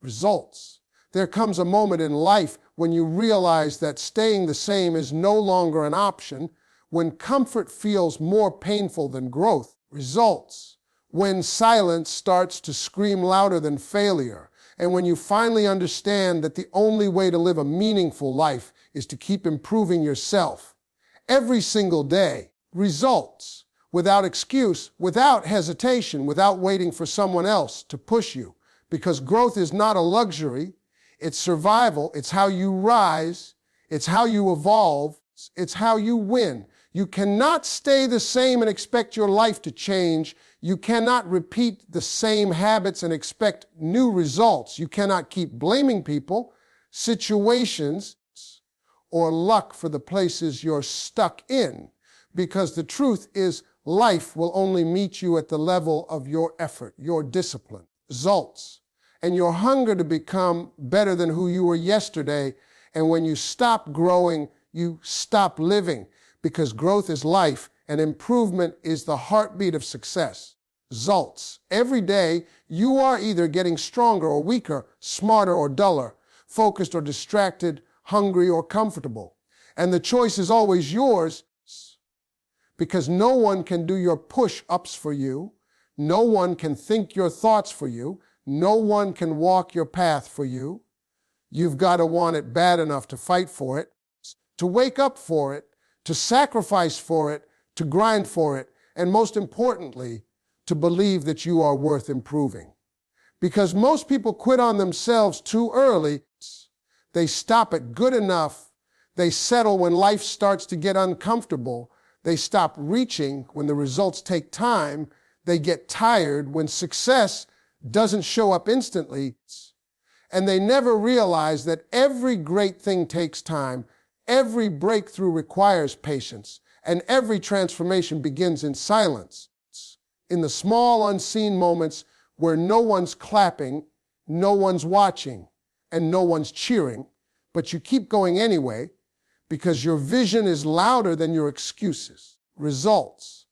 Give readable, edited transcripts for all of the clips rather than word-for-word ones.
Results. There comes a moment in life when you realize that staying the same is no longer an option, when comfort feels more painful than growth. Results. When silence starts to scream louder than failure, and when you finally understand that the only way to live a meaningful life is to keep improving yourself every single day. Results. Without excuse, without hesitation, without waiting for someone else to push you. Because growth is not a luxury, it's survival, it's how you rise, it's how you evolve, it's how you win. You cannot stay the same and expect your life to change. You cannot repeat the same habits and expect new results. You cannot keep blaming people, situations, or luck for the places you're stuck in. Because the truth is, life will only meet you at the level of your effort, your discipline, results, and your hunger to become better than who you were yesterday. And when you stop growing, you stop living, because growth is life and improvement is the heartbeat of success. Results. Every day, you are either getting stronger or weaker, smarter or duller, focused or distracted, hungry or comfortable. And the choice is always yours, because no one can do your push-ups for you. No one can think your thoughts for you. No one can walk your path for you. You've got to want it bad enough to fight for it, to wake up for it, to sacrifice for it, to grind for it, and most importantly, to believe that you are worth improving. Because most people quit on themselves too early. They stop at good enough. They settle when life starts to get uncomfortable. They stop reaching when the results take time. They get tired when success doesn't show up instantly. And they never realize that every great thing takes time, every breakthrough requires patience, and every transformation begins in silence. In the small, unseen moments where no one's clapping, no one's watching, and no one's cheering, but you keep going anyway, because your vision is louder than your excuses. Results.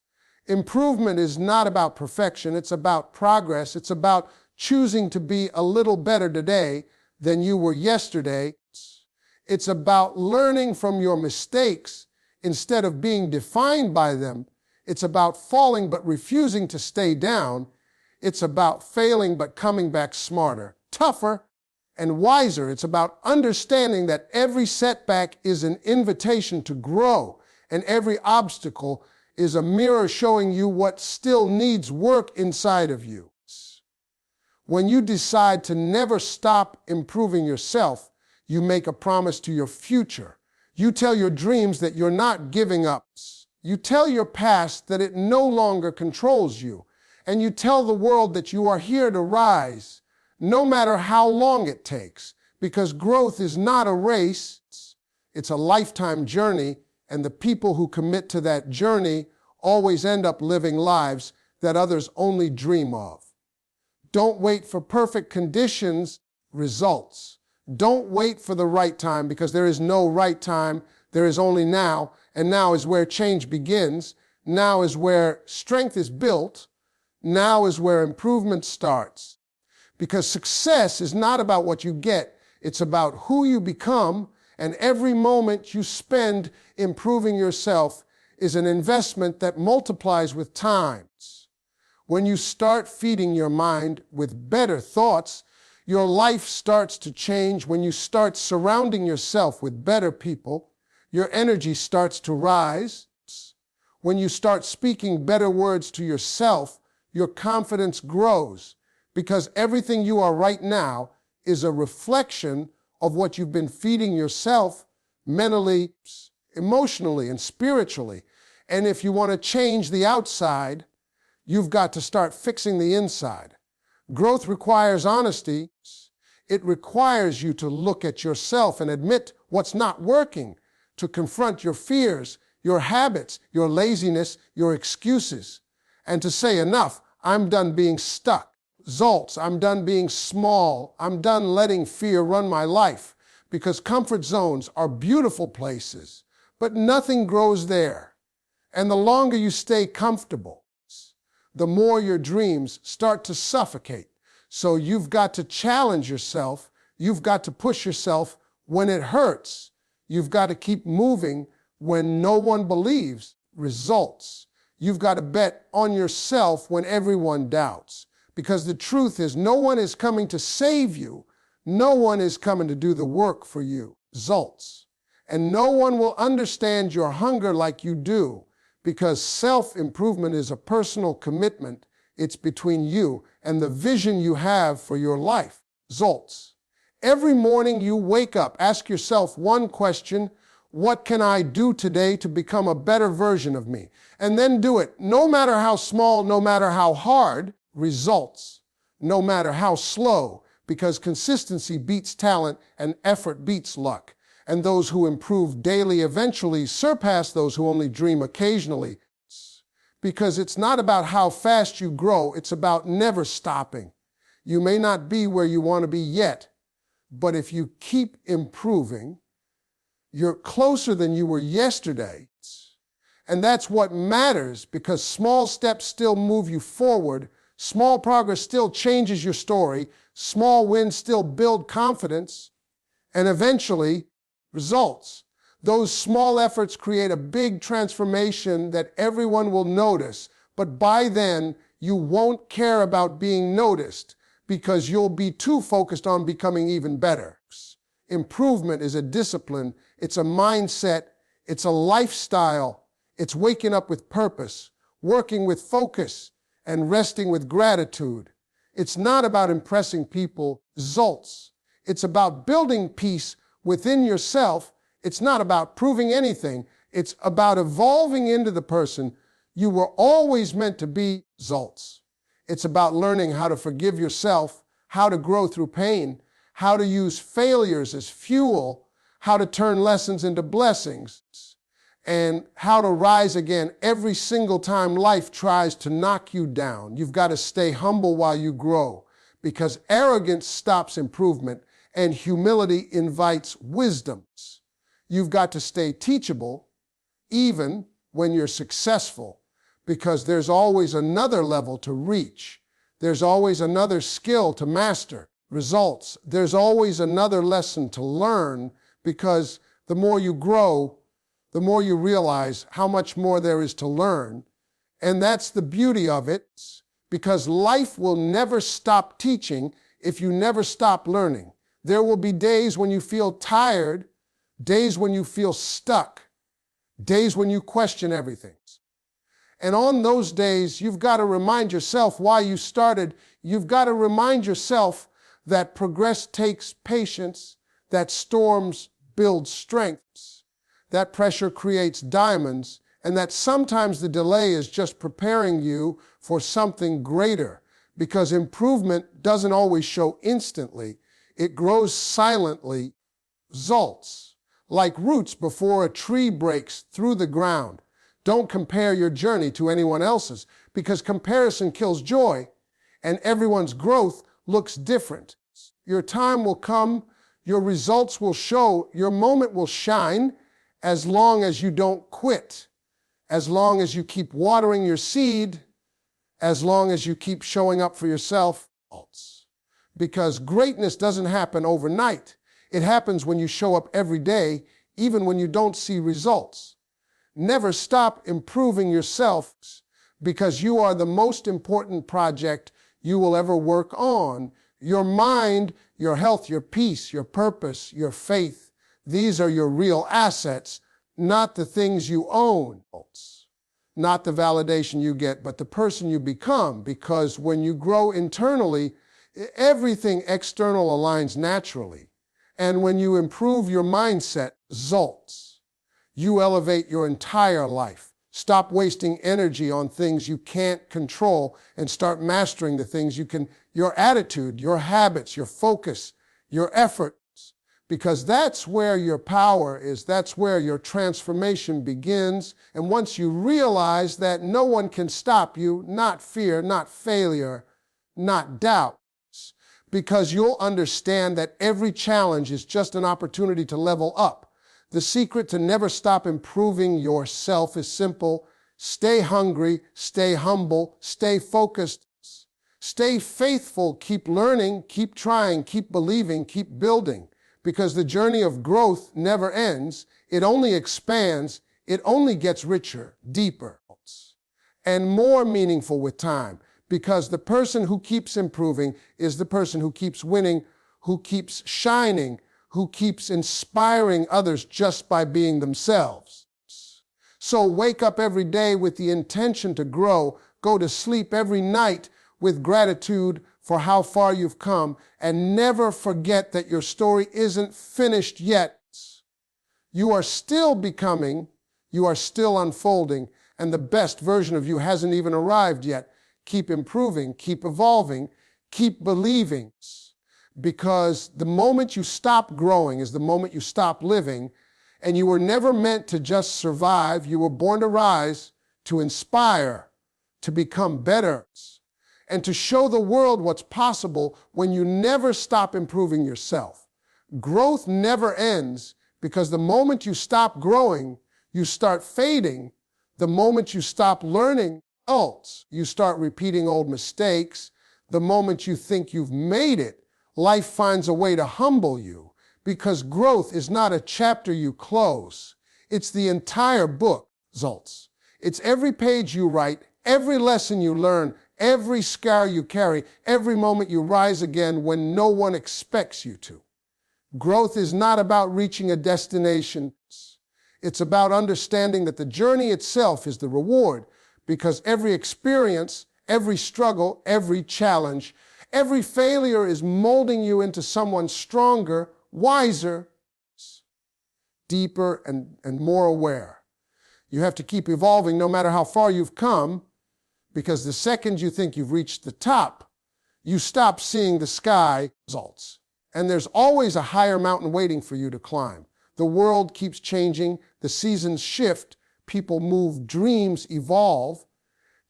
Improvement is not about perfection, it's about progress. It's about choosing to be a little better today than you were yesterday. It's about learning from your mistakes instead of being defined by them. It's about falling but refusing to stay down. It's about failing but coming back smarter, tougher, and wiser. It's about understanding that every setback is an invitation to grow, and every obstacle is a mirror showing you what still needs work inside of you. When you decide to never stop improving yourself, you make a promise to your future. You tell your dreams that you're not giving up. You tell your past that it no longer controls you. And you tell the world that you are here to rise, no matter how long it takes, because growth is not a race, it's a lifetime journey, and the people who commit to that journey always end up living lives that others only dream of. Don't wait for perfect conditions, results. Don't wait for the right time, because there is no right time, there is only now, and now is where change begins. Now is where strength is built. Now is where improvement starts. Because success is not about what you get, it's about who you become, and every moment you spend improving yourself is an investment that multiplies with time. When you start feeding your mind with better thoughts, your life starts to change. When you start surrounding yourself with better people, your energy starts to rise. When you start speaking better words to yourself, your confidence grows, because everything you are right now is a reflection of what you've been feeding yourself mentally, emotionally, and spiritually. And if you want to change the outside, you've got to start fixing the inside. Growth requires honesty. It requires you to look at yourself and admit what's not working, to confront your fears, your habits, your laziness, your excuses, and to say, enough, I'm done being stuck. Results, I'm done being small. I'm done letting fear run my life, because comfort zones are beautiful places, but nothing grows there. And the longer you stay comfortable, the more your dreams start to suffocate. So you've got to challenge yourself. You've got to push yourself when it hurts. You've got to keep moving when no one believes. Results. You've got to bet on yourself when everyone doubts. Because the truth is, no one is coming to save you. No one is coming to do the work for you. Results. And no one will understand your hunger like you do, because self-improvement is a personal commitment. It's between you and the vision you have for your life. Results. Every morning you wake up, ask yourself one question: what can I do today to become a better version of me? And then do it, no matter how small, no matter how hard. Results. No matter how slow, because consistency beats talent and effort beats luck. And those who improve daily eventually surpass those who only dream occasionally. Because it's not about how fast you grow, it's about never stopping. You may not be where you want to be yet, but if you keep improving, you're closer than you were yesterday. And that's what matters, because small steps still move you forward. Small progress still changes your story. Small wins still build confidence. And eventually, results. Those small efforts create a big transformation that everyone will notice. But by then, you won't care about being noticed, because you'll be too focused on becoming even better. Improvement is a discipline. It's a mindset. It's a lifestyle. It's waking up with purpose, working with focus, and resting with gratitude. It's not about impressing people. Results. It's about building peace within yourself. It's not about proving anything. It's about evolving into the person you were always meant to be. Results. It's about learning how to forgive yourself, how to grow through pain, how to use failures as fuel, how to turn lessons into blessings, and how to rise again every single time life tries to knock you down. You've got to stay humble while you grow, because arrogance stops improvement and humility invites wisdom. You've got to stay teachable even when you're successful, because there's always another level to reach. There's always another skill to master. Results. There's always another lesson to learn, because the more you grow, the more you realize how much more there is to learn. And that's the beauty of it, because life will never stop teaching if you never stop learning. There will be days when you feel tired, days when you feel stuck, days when you question everything. And on those days, you've got to remind yourself why you started. You've got to remind yourself that progress takes patience, that storms build strengths, that pressure creates diamonds, and that sometimes the delay is just preparing you for something greater, because improvement doesn't always show instantly. It grows silently. Results. Like roots before a tree breaks through the ground. Don't compare your journey to anyone else's, because comparison kills joy, and everyone's growth looks different. Your time will come, your results will show, your moment will shine, as long as you don't quit, as long as you keep watering your seed, as long as you keep showing up for yourself. Because greatness doesn't happen overnight. It happens when you show up every day, even when you don't see results. Never stop improving yourself, because you are the most important project you will ever work on. Your mind, your health, your peace, your purpose, your faith, these are your real assets, not the things you own, not the validation you get, but the person you become. Because when you grow internally, everything external aligns naturally. And when you improve your mindset, results. You elevate your entire life. Stop wasting energy on things you can't control and start mastering the things you can. Your attitude, your habits, your focus, your efforts, because that's where your power is. That's where your transformation begins. And once you realize that no one can stop you, not fear, not failure, not doubt, because you'll understand that every challenge is just an opportunity to level up. The secret to never stop improving yourself is simple. Stay hungry, stay humble, stay focused, Stay faithful, keep learning, keep trying, keep believing, keep building, because the journey of growth never ends. It only expands. It only gets richer, deeper, and more meaningful with time, because the person who keeps improving is the person who keeps winning, who keeps shining, who keeps inspiring others just by being themselves. So wake up every day with the intention to grow, go to sleep every night with gratitude for how far you've come, and never forget that your story isn't finished yet. You are still becoming, you are still unfolding, and the best version of you hasn't even arrived yet. Keep improving, keep evolving, keep believing, because the moment you stop growing is the moment you stop living, and you were never meant to just survive. You were born to rise, to inspire, to become better, and to show the world what's possible when you never stop improving yourself. Growth never ends, because the moment you stop growing, you start fading. The moment you stop learning, you start repeating old mistakes. The moment you think you've made it, life finds a way to humble you, because growth is not a chapter you close. It's the entire book, results. It's every page you write, every lesson you learn, every scar you carry, every moment you rise again when no one expects you to. Growth is not about reaching a destination. It's about understanding that the journey itself is the reward, because every experience, every struggle, every challenge, every failure is molding you into someone stronger, wiser, deeper, and more aware. You have to keep evolving no matter how far you've come, because the second you think you've reached the top, you stop seeing the sky, results. And there's always a higher mountain waiting for you to climb. The world keeps changing, the seasons shift, people move, dreams evolve,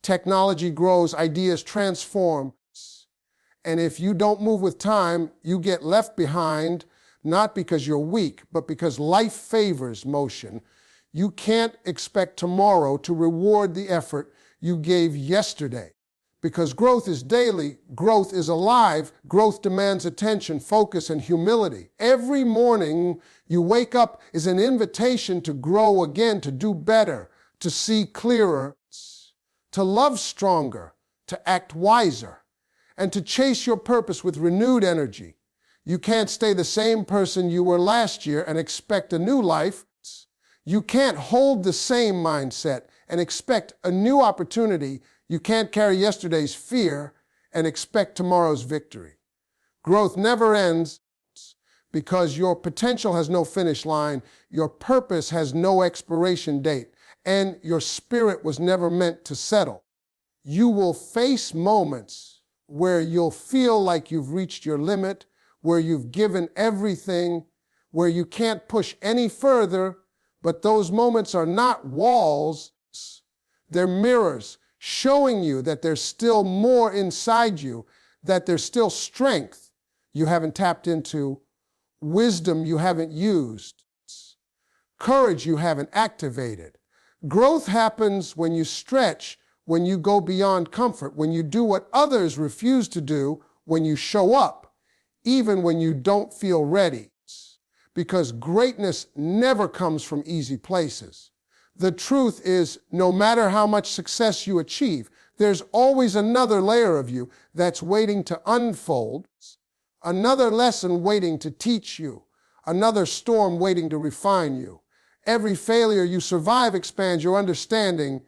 technology grows, ideas transform. And if you don't move with time, you get left behind, not because you're weak, but because life favors motion. You can't expect tomorrow to reward the effort you gave yesterday, because growth is daily, growth is alive, growth demands attention, focus, and humility. Every morning you wake up is an invitation to grow again, to do better, to see clearer, to love stronger, to act wiser, and to chase your purpose with renewed energy. You can't stay the same person you were last year and expect a new life. You can't hold the same mindset and expect a new opportunity. You can't carry yesterday's fear and expect tomorrow's victory. Growth never ends, because your potential has no finish line, your purpose has no expiration date, and your spirit was never meant to settle. You will face moments where you'll feel like you've reached your limit, where you've given everything, where you can't push any further, but those moments are not walls, they're mirrors, showing you that there's still more inside you, that there's still strength you haven't tapped into, wisdom you haven't used, courage you haven't activated. Growth happens when you stretch, when you go beyond comfort, when you do what others refuse to do, when you show up, even when you don't feel ready. Because greatness never comes from easy places. The truth is, no matter how much success you achieve, there's always another layer of you that's waiting to unfold, another lesson waiting to teach you, another storm waiting to refine you. Every failure you survive expands your understanding.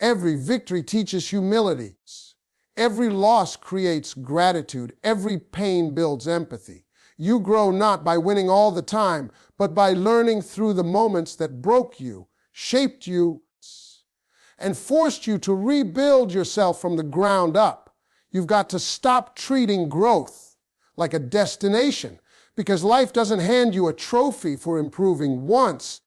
Every victory teaches humility. Every loss creates gratitude. Every pain builds empathy. You grow not by winning all the time, but by learning through the moments that broke you, shaped you, and forced you to rebuild yourself from the ground up. You've got to stop treating growth like a destination, because life doesn't hand you a trophy for improving once.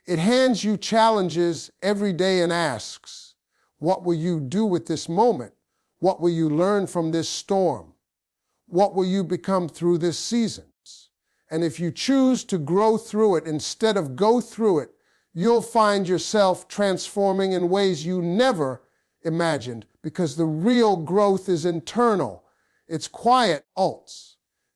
It hands you challenges every day and asks, what will you do with this moment? What will you learn from this storm? What will you become through this season? And if you choose to grow through it instead of go through it, you'll find yourself transforming in ways you never imagined, because the real growth is internal. It's quiet,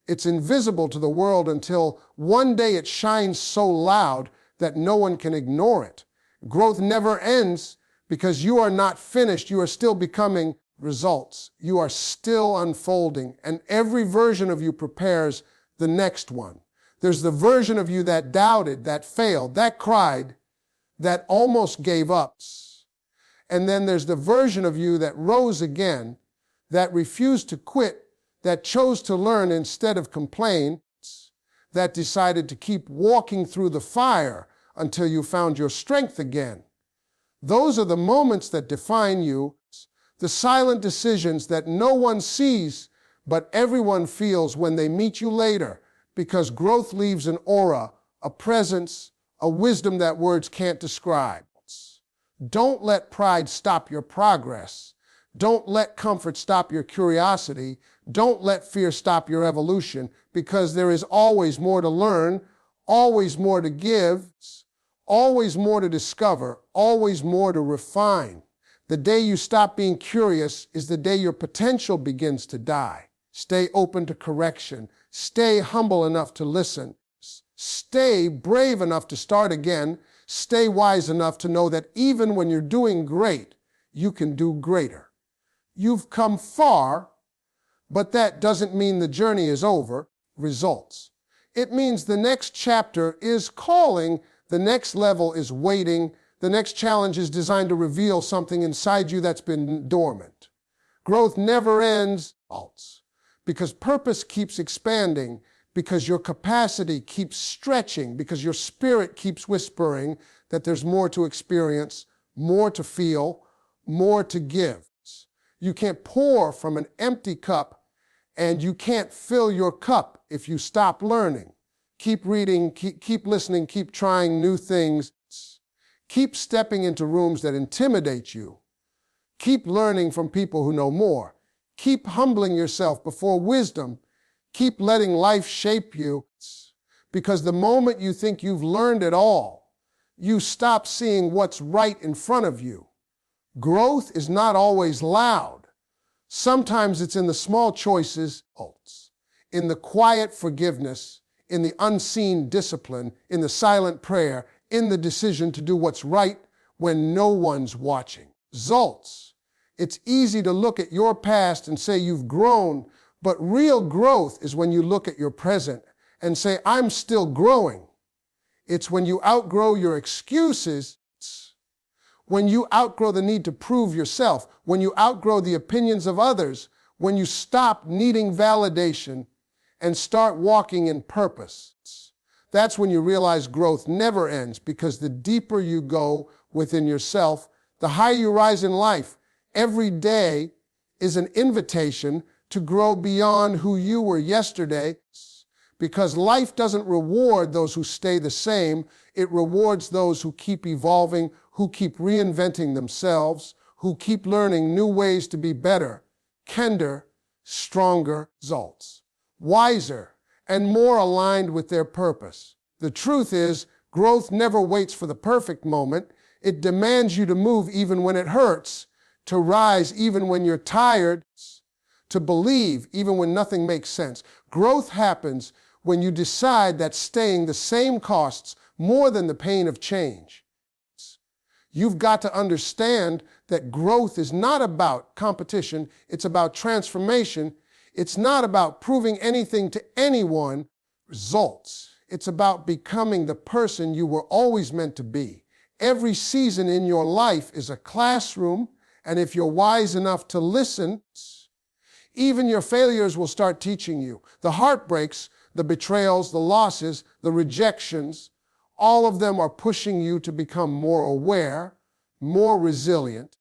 it's invisible to the world until one day it shines so loud that no one can ignore it. Growth never ends because you are not finished. You are still becoming results. You are still unfolding, and every version of you prepares the next one. There's the version of you that doubted, that failed, that cried, that almost gave up. And then there's the version of you that rose again, that refused to quit, that chose to learn instead of complain, that decided to keep walking through the fire until you found your strength again. Those are the moments that define you, the silent decisions that no one sees, but everyone feels when they meet you later, because growth leaves an aura, a presence, a wisdom that words can't describe. Don't let pride stop your progress. Don't let comfort stop your curiosity. Don't let fear stop your evolution, because there is always more to learn, always more to give, always more to discover, always more to refine. The day you stop being curious is the day your potential begins to die. Stay open to correction. Stay humble enough to listen. Stay brave enough to start again. Stay wise enough to know that even when you're doing great, you can do greater. You've come far, but that doesn't mean the journey is over. Results. It means the next chapter is calling, the next level is waiting, the next challenge is designed to reveal something inside you that's been dormant. Growth never ends, because purpose keeps expanding, because your capacity keeps stretching, because your spirit keeps whispering that there's more to experience, more to feel, more to give. You can't pour from an empty cup, and you can't fill your cup if you stop learning. Keep reading, keep listening, keep trying new things. Keep stepping into rooms that intimidate you. Keep learning from people who know more. Keep humbling yourself before wisdom. Keep letting life shape you, because the moment you think you've learned it all, you stop seeing what's right in front of you. Growth is not always loud. Sometimes it's in the small choices, in the quiet forgiveness, in the unseen discipline, in the silent prayer, in the decision to do what's right when no one's watching. Results. It's easy to look at your past and say you've grown, but real growth is when you look at your present and say, I'm still growing. It's when you outgrow your excuses, when you outgrow the need to prove yourself, when you outgrow the opinions of others, when you stop needing validation and start walking in purpose. That's when you realize growth never ends, because the deeper you go within yourself, the higher you rise in life. Every day is an invitation to grow beyond who you were yesterday, because life doesn't reward those who stay the same. It rewards those who keep evolving, who keep reinventing themselves, who keep learning new ways to be better, kinder, stronger results, wiser, and more aligned with their purpose. The truth is, growth never waits for the perfect moment. It demands you to move even when it hurts, to rise even when you're tired, to believe even when nothing makes sense. Growth happens when you decide that staying the same costs more than the pain of change. You've got to understand that growth is not about competition, it's about transformation. It's not about proving anything to anyone. Results. It's about becoming the person you were always meant to be. Every season in your life is a classroom, and if you're wise enough to listen, even your failures will start teaching you. The heartbreaks, the betrayals, the losses, the rejections, all of them are pushing you to become more aware, more resilient,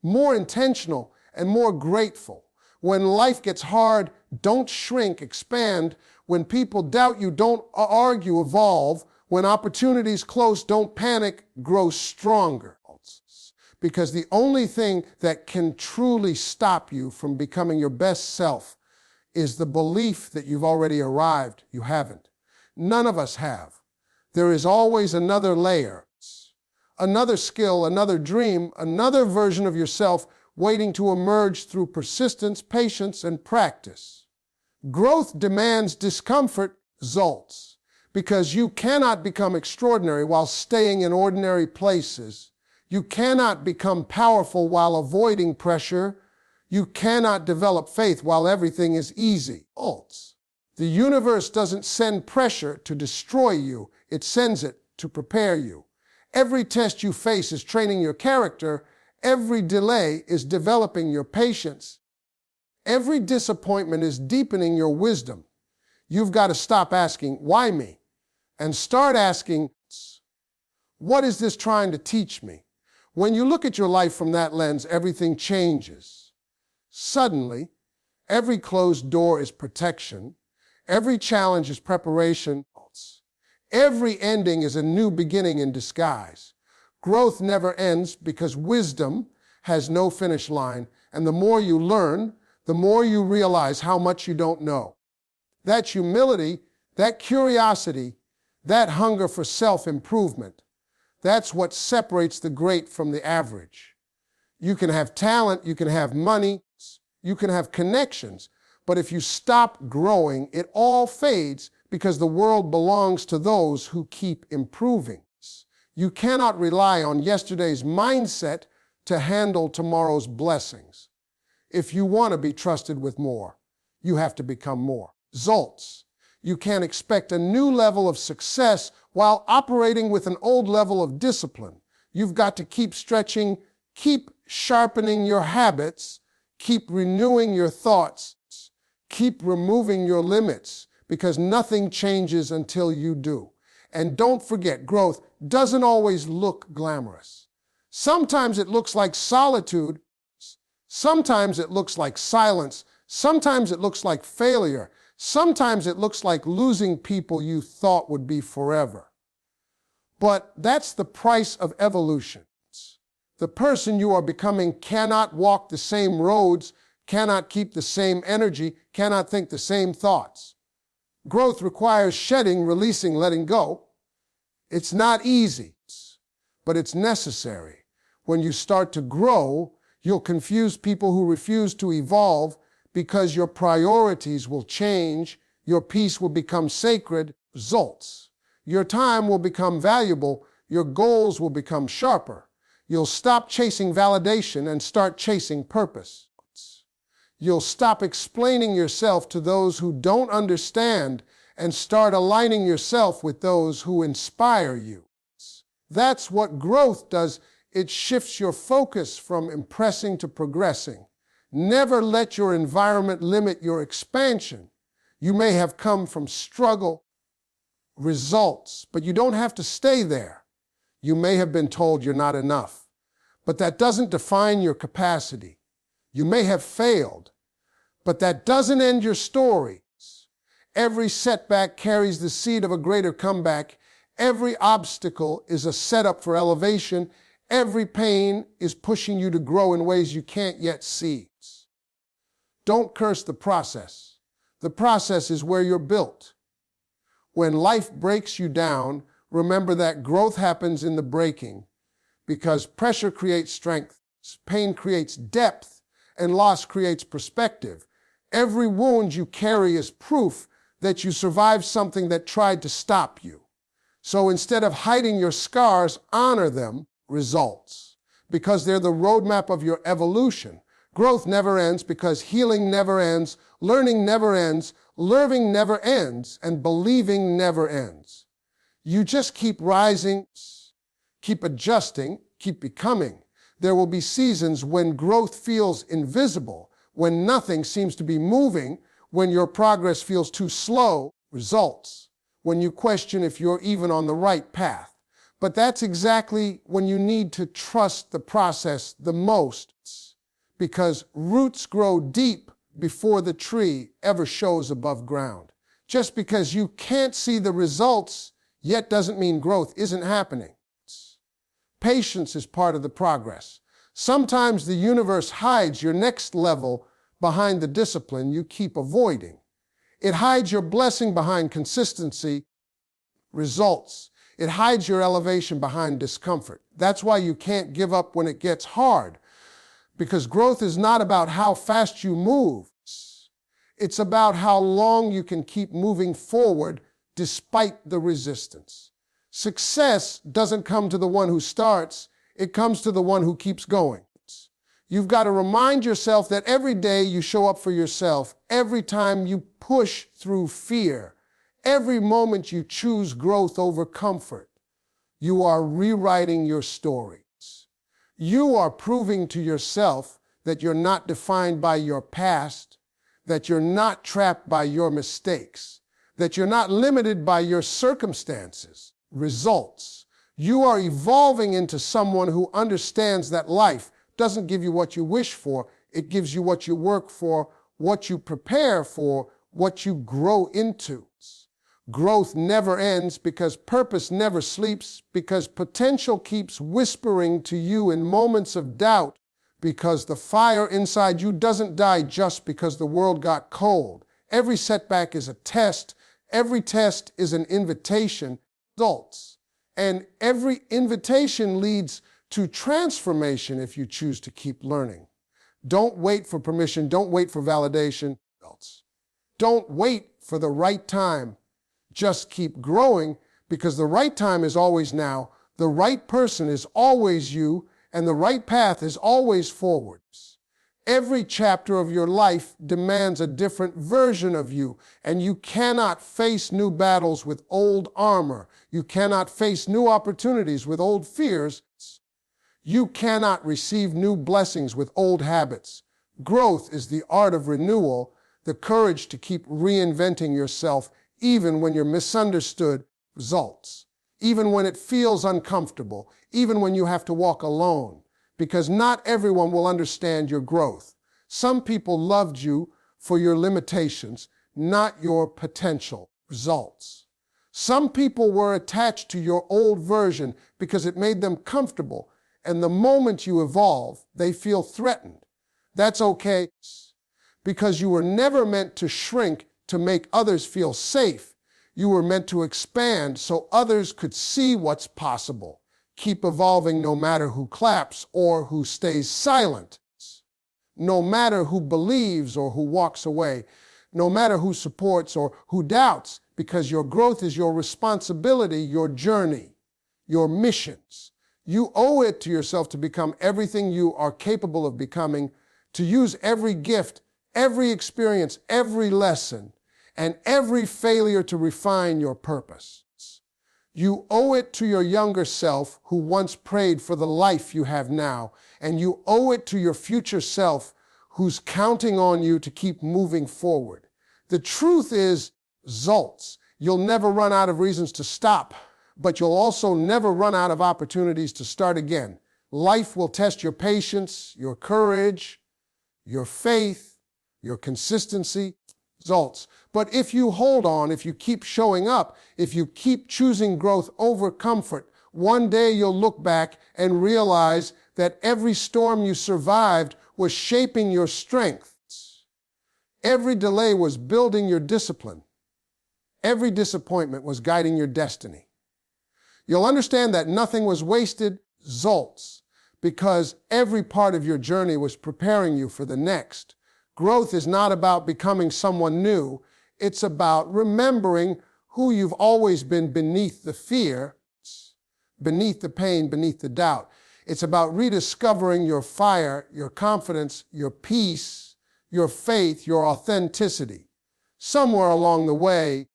more intentional, and more grateful. When life gets hard, don't shrink, expand. When people doubt you, don't argue, evolve. When opportunities close, don't panic, grow stronger. Because the only thing that can truly stop you from becoming your best self is the belief that you've already arrived. You haven't. None of us have. There is always another layer, another skill, another dream, another version of yourself waiting to emerge through persistence, patience, and practice. Growth demands discomfort, results, because you cannot become extraordinary while staying in ordinary places. You cannot become powerful while avoiding pressure. You cannot develop faith while everything is easy. The universe doesn't send pressure to destroy you. It sends it to prepare you. Every test you face is training your character. Every delay is developing your patience. Every disappointment is deepening your wisdom. You've got to stop asking, why me? And start asking, what is this trying to teach me? When you look at your life from that lens, everything changes. Suddenly, every closed door is protection. Every challenge is preparation. Every ending is a new beginning in disguise. Growth never ends because wisdom has no finish line. And the more you learn, the more you realize how much you don't know. That humility, that curiosity, that hunger for self-improvement, that's what separates the great from the average. You can have talent, you can have money, you can have connections, but if you stop growing, it all fades because the world belongs to those who keep improving. You cannot rely on yesterday's mindset to handle tomorrow's blessings. If you want to be trusted with more, you have to become more. Results. You can't expect a new level of success while operating with an old level of discipline. You've got to keep stretching, keep sharpening your habits, keep renewing your thoughts, keep removing your limits, because nothing changes until you do. And don't forget, growth doesn't always look glamorous. Sometimes it looks like solitude. Sometimes it looks like silence. Sometimes it looks like failure. Sometimes it looks like losing people you thought would be forever. But that's the price of evolution. The person you are becoming cannot walk the same roads, cannot keep the same energy, cannot think the same thoughts. Growth requires shedding, releasing, letting go. It's not easy, but it's necessary. When you start to grow, you'll confuse people who refuse to evolve because your priorities will change, your peace will become sacred. Results. Your time will become valuable, your goals will become sharper. You'll stop chasing validation and start chasing purpose. You'll stop explaining yourself to those who don't understand and start aligning yourself with those who inspire you. That's what growth does. It shifts your focus from impressing to progressing. Never let your environment limit your expansion. You may have come from struggle, results, but you don't have to stay there. You may have been told you're not enough, but that doesn't define your capacity. You may have failed, but that doesn't end your story. Every setback carries the seed of a greater comeback. Every obstacle is a setup for elevation. Every pain is pushing you to grow in ways you can't yet see. Don't curse the process. The process is where you're built. When life breaks you down, remember that growth happens in the breaking, because pressure creates strength, pain creates depth, and loss creates perspective. Every wound you carry is proof that you survived something that tried to stop you. So instead of hiding your scars, honor them. Results, because they're the roadmap of your evolution. Growth never ends because healing never ends, learning never ends, learning never ends, and believing never ends. You just keep rising, keep adjusting, keep becoming. There will be seasons when growth feels invisible, when nothing seems to be moving, when your progress feels too slow. Results, when you question if you're even on the right path. But that's exactly when you need to trust the process the most, because roots grow deep before the tree ever shows above ground. Just because you can't see the results yet doesn't mean growth isn't happening. Patience is part of the progress. Sometimes the universe hides your next level behind the discipline you keep avoiding. It hides your blessing behind consistency. Results. It hides your elevation behind discomfort. That's why you can't give up when it gets hard, Because growth is not about how fast you move. It's about how long you can keep moving forward despite the resistance. Success doesn't come to the one who starts, it comes to the one who keeps going. You've got to remind yourself that every day you show up for yourself, every time you push through fear, every moment you choose growth over comfort, you are rewriting your stories. You are proving to yourself that you're not defined by your past, that you're not trapped by your mistakes, that you're not limited by your circumstances, results. You are evolving into someone who understands that life doesn't give you what you wish for, it gives you what you work for, what you prepare for, what you grow into. Growth never ends because purpose never sleeps, because potential keeps whispering to you in moments of doubt, because the fire inside you doesn't die just because the world got cold. Every setback is a test. Every test is an invitation. Results. And every invitation leads to transformation if you choose to keep learning. Don't wait for permission. Don't wait for validation. Don't wait for the right time. Just keep growing, because the right time is always now, the right person is always you, and the right path is always forwards. Every chapter of your life demands a different version of you, and you cannot face new battles with old armor. You cannot face new opportunities with old fears. You cannot receive new blessings with old habits. Growth is the art of renewal, the courage to keep reinventing yourself even when you're misunderstood. Results. Even when it feels uncomfortable, even when you have to walk alone, because not everyone will understand your growth. Some people loved you for your limitations, not your potential. Results. Some people were attached to your old version because it made them comfortable, and the moment you evolve, they feel threatened. That's okay, because you were never meant to shrink to make others feel safe. You were meant to expand so others could see what's possible. Keep evolving no matter who claps or who stays silent, no matter who believes or who walks away, no matter who supports or who doubts, because your growth is your responsibility, your journey, your missions. You owe it to yourself to become everything you are capable of becoming, to use every gift, every experience, every lesson, and every failure to refine your purpose. You owe it to your younger self who once prayed for the life you have now, and you owe it to your future self who's counting on you to keep moving forward. The truth is, results. You'll never run out of reasons to stop, but you'll also never run out of opportunities to start again. Life will test your patience, your courage, your faith, your consistency. Results. But if you hold on, if you keep showing up, if you keep choosing growth over comfort, one day you'll look back and realize that every storm you survived was shaping your strengths. Every delay was building your discipline. Every disappointment was guiding your destiny. You'll understand that nothing was wasted. Results. Because every part of your journey was preparing you for the next. Growth is not about becoming someone new. It's about remembering who you've always been beneath the fear, beneath the pain, beneath the doubt. It's about rediscovering your fire, your confidence, your peace, your faith, your authenticity. Somewhere along the way,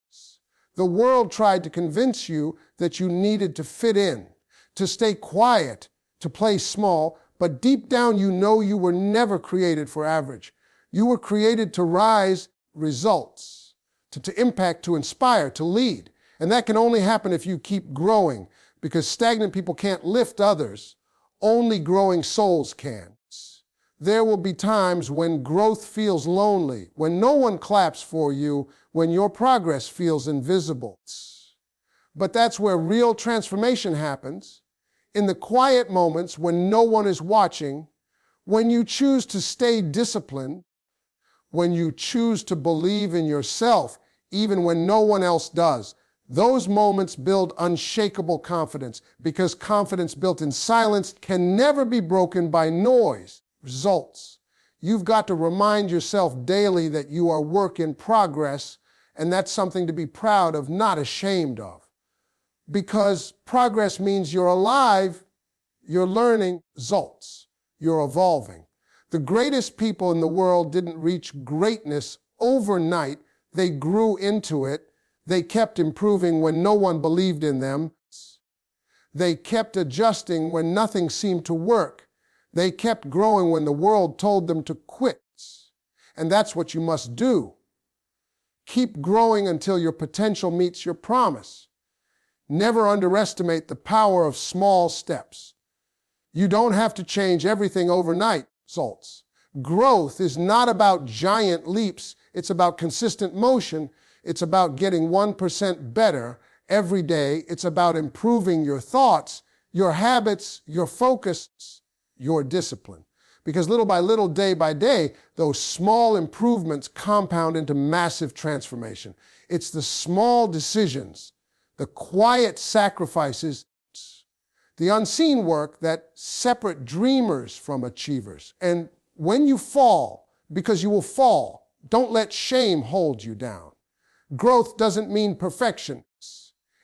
the world tried to convince you that you needed to fit in, to stay quiet, to play small, but deep down you know you were never created for average. You were created to rise. Results, to impact, to inspire, to lead. And that can only happen if you keep growing, because stagnant people can't lift others. Only growing souls can. There will be times when growth feels lonely, when no one claps for you, when your progress feels invisible. But that's where real transformation happens. In the quiet moments when no one is watching, when you choose to stay disciplined, when you choose to believe in yourself, even when no one else does. Those moments build unshakable confidence, because confidence built in silence can never be broken by noise. results. You've got to remind yourself daily that you are work in progress, and that's something to be proud of, not ashamed of. Because progress means you're alive, you're learning results, you're evolving. The greatest people in the world didn't reach greatness overnight. They grew into it. They kept improving when no one believed in them. They kept adjusting when nothing seemed to work. They kept growing when the world told them to quit. And that's what you must do. Keep growing until your potential meets your promise. Never underestimate the power of small steps. You don't have to change everything overnight. Results. Growth is not about giant leaps. It's about consistent motion. It's about getting 1% better every day. It's about improving your thoughts, your habits, your focus, your discipline. Because little by little, day by day, those small improvements compound into massive transformation. It's the small decisions, the quiet sacrifices, the unseen work that separate dreamers from achievers. And when you fall, because you will fall, don't let shame hold you down. Growth doesn't mean perfection.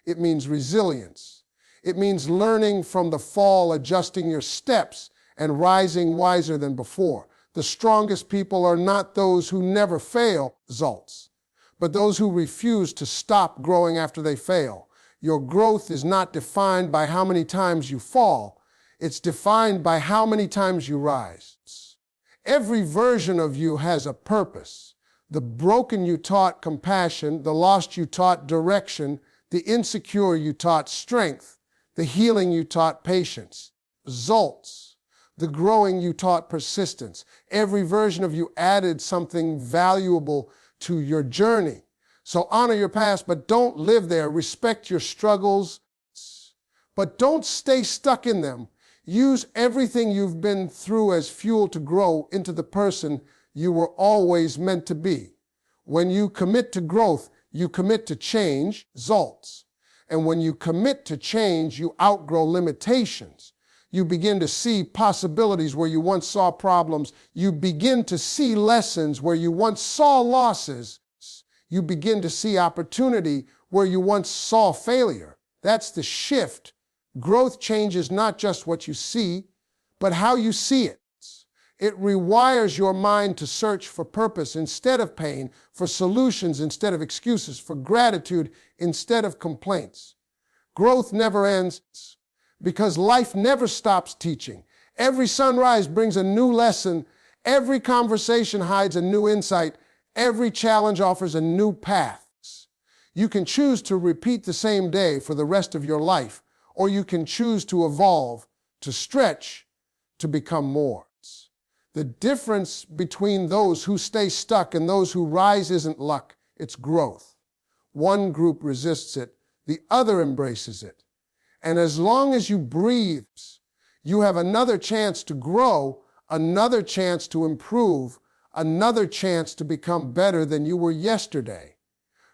It means resilience. It means learning from the fall, adjusting your steps, and rising wiser than before. The strongest people are not those who never fail results, but those who refuse to stop growing after they fail. Your growth is not defined by how many times you fall. It's defined by how many times you rise. Every version of you has a purpose. The broken you taught compassion, the lost you taught direction, the insecure you taught strength, the healing you taught patience. Results. The growing you taught persistence. Every version of you added something valuable to your journey. So honor your past, but don't live there. Respect your struggles, but don't stay stuck in them. Use everything you've been through as fuel to grow into the person you were always meant to be. When you commit to growth, you commit to change, results. And when you commit to change, you outgrow limitations. You begin to see possibilities where you once saw problems. You begin to see lessons where you once saw losses. You begin to see opportunity where you once saw failure. That's the shift. Growth changes not just what you see, but how you see it. It rewires your mind to search for purpose instead of pain, for solutions instead of excuses, for gratitude instead of complaints. Growth never ends because life never stops teaching. Every sunrise brings a new lesson. Every conversation hides a new insight. Every challenge offers a new path. You can choose to repeat the same day for the rest of your life, or you can choose to evolve, to stretch, to become more. The difference between those who stay stuck and those who rise isn't luck, it's growth. One group resists it, the other embraces it. And as long as you breathe, you have another chance to grow, another chance to improve, another chance to become better than you were yesterday.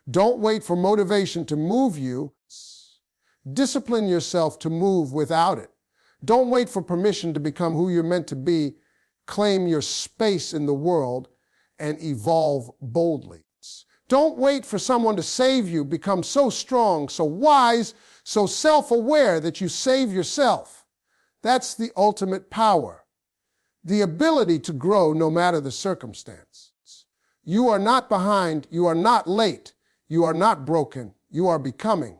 Don't wait for motivation to move you. Discipline yourself to move without it. Don't wait for permission to become who you're meant to be. Claim your space in the world and evolve boldly. Don't wait for someone to save you. Become so strong, so wise, so self-aware that you save yourself. That's the ultimate power. The ability to grow no matter the circumstance. You are not behind, you are not late, you are not broken, you are becoming.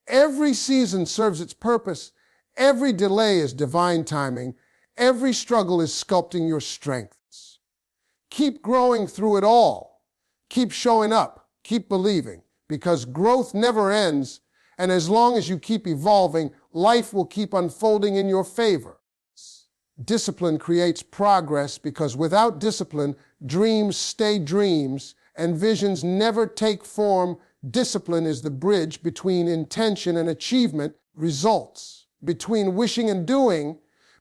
Every season serves its purpose, every delay is divine timing, every struggle is sculpting your strengths. Keep growing through it all. Keep showing up, keep believing, because growth never ends, and as long as you keep evolving, life will keep unfolding in your favor. Discipline creates progress because without discipline, dreams stay dreams and visions never take form. Discipline is the bridge between intention and achievement, results, between wishing and doing,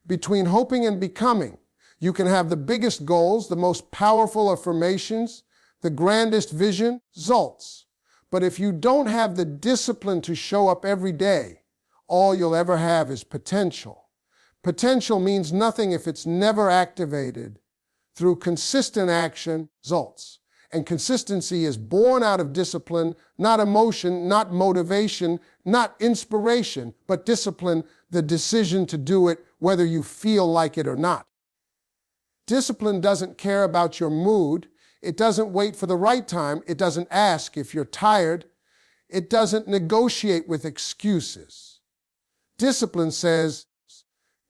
between hoping and becoming. You can have the biggest goals, the most powerful affirmations, the grandest vision, results. But if you don't have the discipline to show up every day, all you'll ever have is potential. Potential means nothing if it's never activated through consistent action results. And consistency is born out of discipline, not emotion, not motivation, not inspiration, but discipline, the decision to do it whether you feel like it or not. Discipline doesn't care about your mood. It doesn't wait for the right time. It doesn't ask if you're tired. It doesn't negotiate with excuses. Discipline says,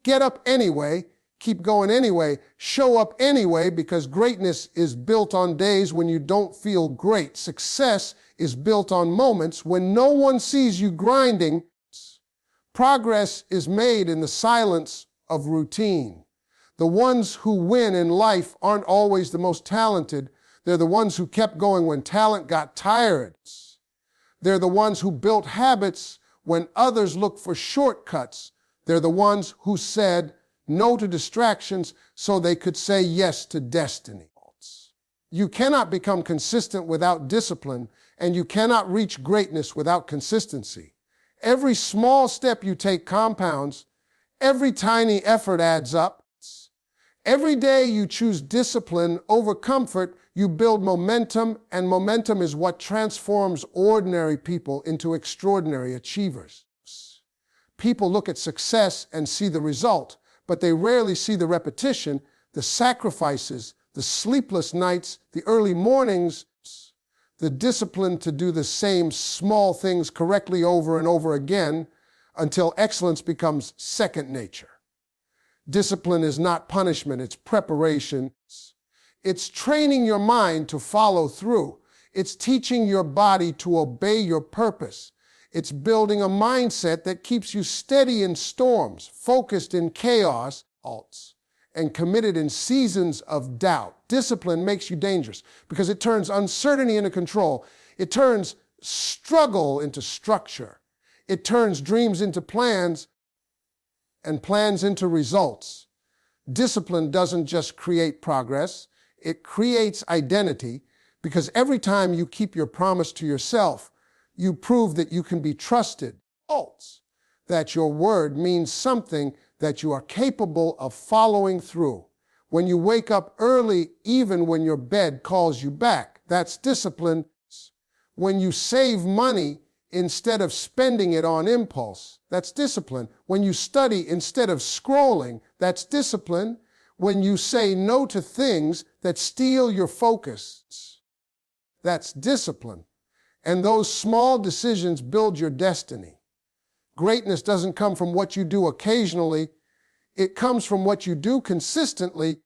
get up anyway, keep going anyway, show up anyway, because greatness is built on days when you don't feel great. Success is built on moments when no one sees you grinding. Progress is made in the silence of routine. The ones who win in life aren't always the most talented. They're the ones who kept going when talent got tired. They're the ones who built habits when others looked for shortcuts. They're the ones who said no to distractions so they could say yes to destiny. You cannot become consistent without discipline, and you cannot reach greatness without consistency. Every small step you take compounds. Every tiny effort adds up. Every day you choose discipline over comfort, you build momentum, and momentum is what transforms ordinary people into extraordinary achievers. People look at success and see the result, but they rarely see the repetition, the sacrifices, the sleepless nights, the early mornings, the discipline to do the same small things correctly over and over again until excellence becomes second nature. Discipline is not punishment, it's preparation. It's training your mind to follow through. It's teaching your body to obey your purpose. It's building a mindset that keeps you steady in storms, focused in chaos, and committed in seasons of doubt. Discipline makes you dangerous because it turns uncertainty into control. It turns struggle into structure. It turns dreams into plans and plans into results. Discipline doesn't just create progress, it creates identity, because every time you keep your promise to yourself, you prove that you can be trusted, that your word means something, that you are capable of following through. When you wake up early, even when your bed calls you back, that's discipline. When you save money instead of spending it on impulse, that's discipline. When you study instead of scrolling, that's discipline. When you say no to things that steal your focus, that's discipline. And those small decisions build your destiny. Greatness doesn't come from what you do occasionally. It comes from what you do consistently.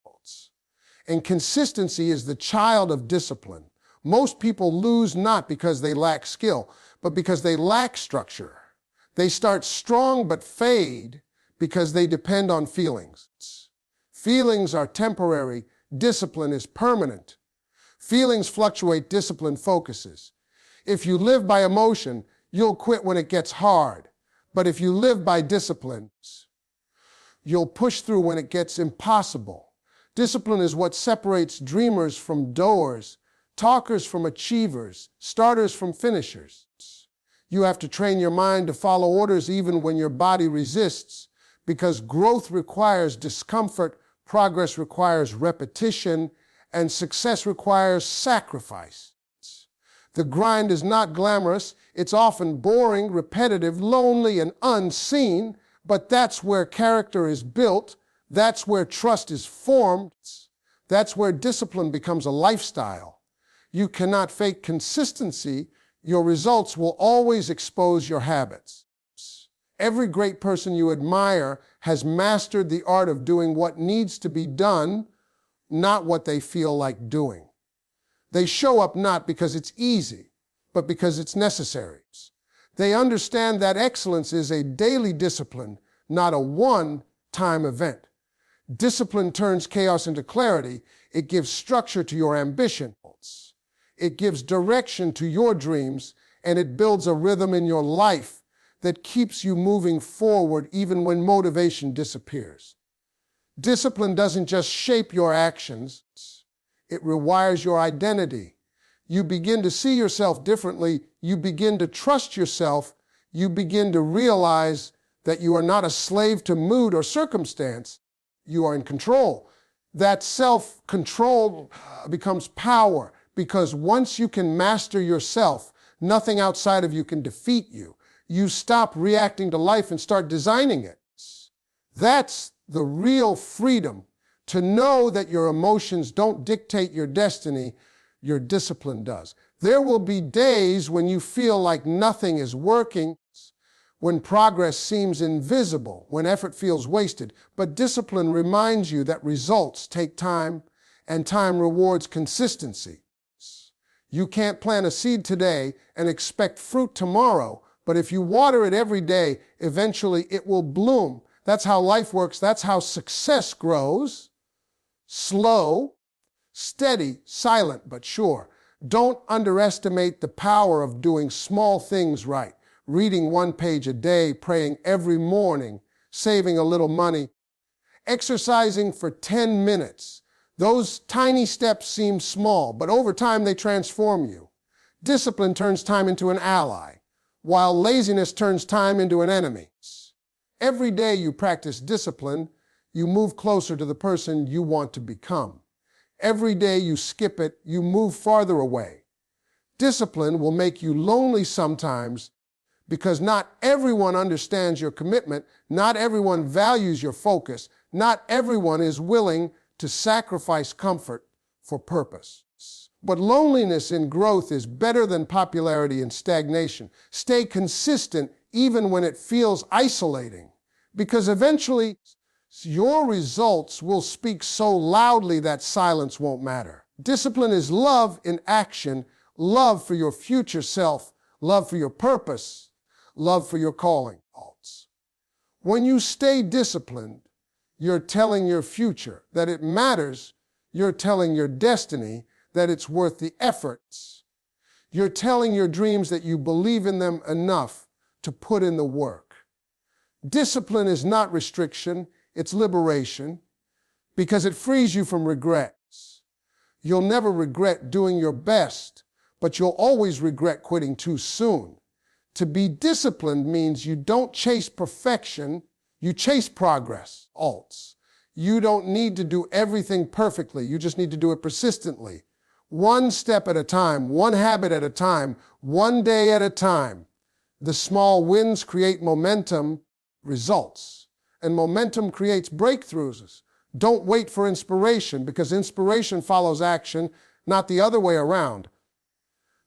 And consistency is the child of discipline. Most people lose not because they lack skill, but because they lack structure. They start strong but fade because they depend on feelings. Feelings are temporary. Discipline is permanent. Feelings fluctuate. Discipline focuses. If you live by emotion, you'll quit when it gets hard. But if you live by discipline, you'll push through when it gets impossible. Discipline is what separates dreamers from doers, talkers from achievers, starters from finishers. You have to train your mind to follow orders even when your body resists, because growth requires discomfort, progress requires repetition, and success requires sacrifice. The grind is not glamorous. It's often boring, repetitive, lonely, and unseen, but that's where character is built. That's where trust is formed. That's where discipline becomes a lifestyle. You cannot fake consistency. Your results will always expose your habits. Every great person you admire has mastered the art of doing what needs to be done, not what they feel like doing. They show up not because it's easy, but because it's necessary. They understand that excellence is a daily discipline, not a one-time event. Discipline turns chaos into clarity. It gives structure to your ambition. It gives direction to your dreams, and it builds a rhythm in your life that keeps you moving forward even when motivation disappears. Discipline doesn't just shape your actions, it rewires your identity. You begin to see yourself differently. You begin to trust yourself. You begin to realize that you are not a slave to mood or circumstance. You are in control. That self-control becomes power, because once you can master yourself, nothing outside of you can defeat you. You stop reacting to life and start designing it. That's the real freedom, to know that your emotions don't dictate your destiny, your discipline does. There will be days when you feel like nothing is working, when progress seems invisible, when effort feels wasted. But discipline reminds you that results take time, and time rewards consistency. You can't plant a seed today and expect fruit tomorrow, but if you water it every day, eventually it will bloom. That's how life works. That's how success grows. Slow, steady, silent, but sure. Don't underestimate the power of doing small things right. Reading 1 page a day, praying every morning, saving a little money, exercising for 10 minutes. Those tiny steps seem small, but over time they transform you. Discipline turns time into an ally, while laziness turns time into an enemy. Every day you practice discipline, you move closer to the person you want to become. Every day you skip it, you move farther away. Discipline will make you lonely sometimes, because not everyone understands your commitment, not everyone values your focus, not everyone is willing to sacrifice comfort for purpose. But loneliness in growth is better than popularity and stagnation. Stay consistent even when it feels isolating, because eventually your results will speak so loudly that silence won't matter. Discipline is love in action, love for your future self, love for your purpose, love for your calling. When you stay disciplined, you're telling your future that it matters. You're telling your destiny that it's worth the efforts. You're telling your dreams that you believe in them enough to put in the work. Discipline is not restriction, it's liberation, because it frees you from regrets. You'll never regret doing your best, but you'll always regret quitting too soon. To be disciplined means you don't chase perfection, you chase progress. You don't need to do everything perfectly, you just need to do it persistently. One step at a time, one habit at a time, one day at a time. The small wins create momentum, results. And momentum creates breakthroughs. Don't wait for inspiration, because inspiration follows action, not the other way around.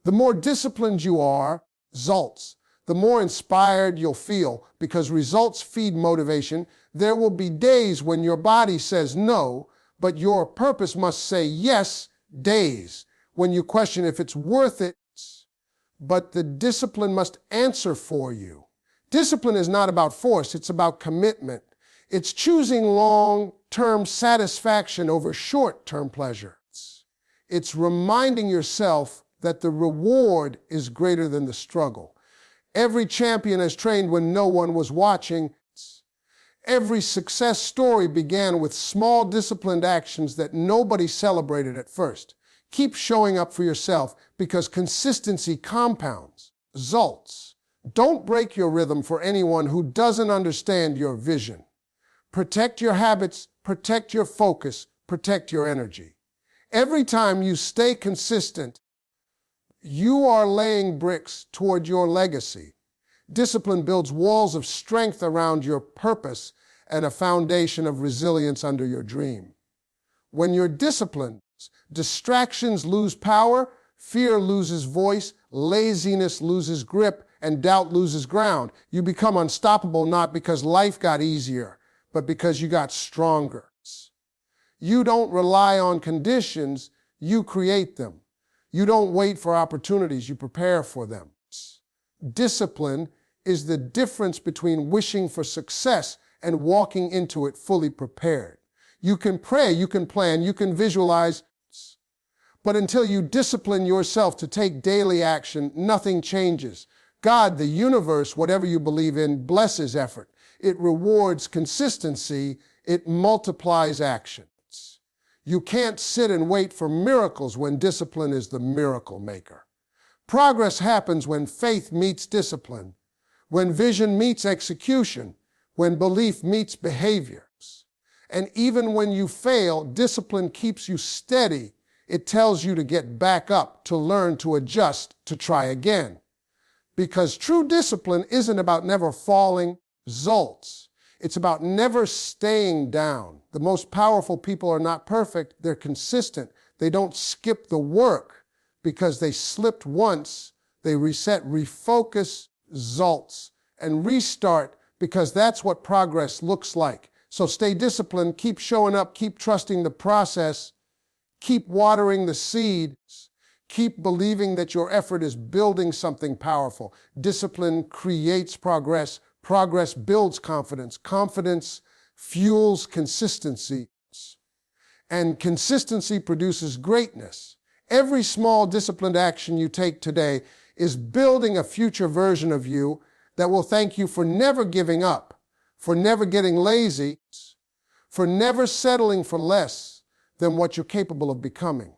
The more disciplined you are, results. The more inspired you'll feel, because results feed motivation. There will be days when your body says no, but your purpose must say yes. Days when you question if it's worth it, but the discipline must answer for you. Discipline is not about force, it's about commitment. It's choosing long-term satisfaction over short-term pleasure. It's reminding yourself that the reward is greater than the struggle. Every champion has trained when no one was watching. Every success story began with small disciplined actions that nobody celebrated at first. Keep showing up for yourself, because consistency compounds results. Don't break your rhythm for anyone who doesn't understand your vision. Protect your habits, protect your focus, protect your energy. Every time you stay consistent, you are laying bricks toward your legacy. Discipline builds walls of strength around your purpose and a foundation of resilience under your dream. When you're disciplined, distractions lose power, fear loses voice, laziness loses grip, and doubt loses ground. You become unstoppable not because life got easier, but because you got stronger. You don't rely on conditions, you create them. You don't wait for opportunities, you prepare for them. Discipline is the difference between wishing for success and walking into it fully prepared. You can pray, you can plan, you can visualize, but until you discipline yourself to take daily action, nothing changes. God, the universe, whatever you believe in, blesses effort. It rewards consistency, it multiplies actions. You can't sit and wait for miracles when discipline is the miracle maker. Progress happens when faith meets discipline, when vision meets execution, when belief meets behaviors. And even when you fail, discipline keeps you steady. It tells you to get back up, to learn, to adjust, to try again. Because true discipline isn't about never falling results. It's about never staying down. The most powerful people are not perfect. They're consistent. They don't skip the work because they slipped once. They reset, refocus, results, and restart, because that's what progress looks like. So stay disciplined, keep showing up, keep trusting the process, keep watering the seeds, keep believing that your effort is building something powerful. Discipline creates progress. Progress builds confidence. Confidence fuels consistency. And consistency produces greatness. Every small disciplined action you take today is building a future version of you that will thank you for never giving up, for never getting lazy, for never settling for less than what you're capable of becoming.